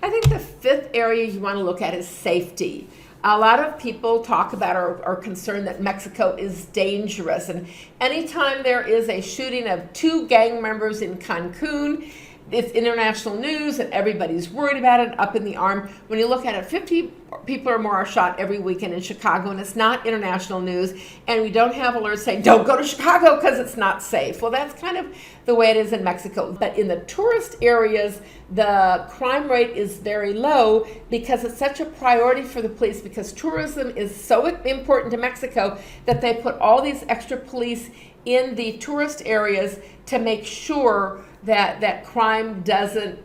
I think the fifth area you want to look at is safety. A lot of people talk about or are concerned that Mexico is dangerous. And anytime there is a shooting of 2 gang members in Cancun, it's international news and everybody's worried about it, up in the arm. When you look at it, 50 people or more are shot every weekend in Chicago, and it's not international news. And we don't have alerts saying, don't go to Chicago because it's not safe. Well, that's kind of the way it is in Mexico. But in the tourist areas, the crime rate is very low because it's such a priority for the police, because tourism is so important to Mexico that they put all these extra police in the tourist areas to make sure that crime doesn't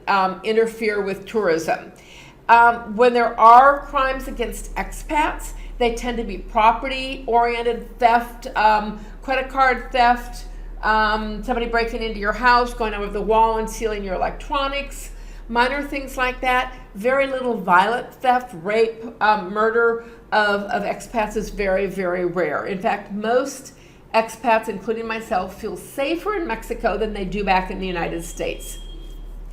interfere with tourism. When there are crimes against expats, they tend to be property-oriented theft, credit card theft, somebody breaking into your house, going over the wall and stealing your electronics, minor things like that. Very little violent theft, rape, murder of expats is very, very rare. In fact, most expats, including myself, feel safer in Mexico than they do back in the United States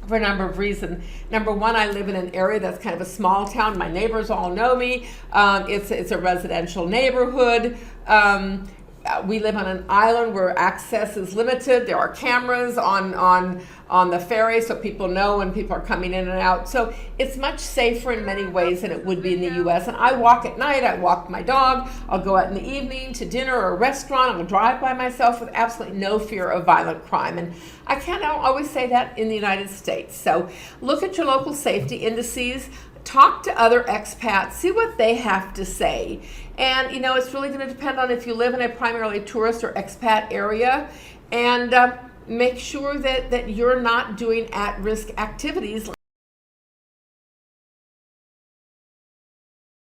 for a number of reasons. Number one, I live in an area that's kind of a small town. My neighbors all know me. It's a residential neighborhood. We live on an island where access is limited. There are cameras on the ferry, so people know when people are coming in and out. So it's much safer in many ways than it would be in the U.S. And I walk at night. I walk my dog. I'll go out in the evening to dinner or a restaurant. I'll drive by myself with absolutely no fear of violent crime. And I can't always say that in the United States. So look at your local safety indices. Talk to other expats, see what they have to say. And, it's really going to depend on if you live in a primarily tourist or expat area. And make sure that you're not doing at-risk activities.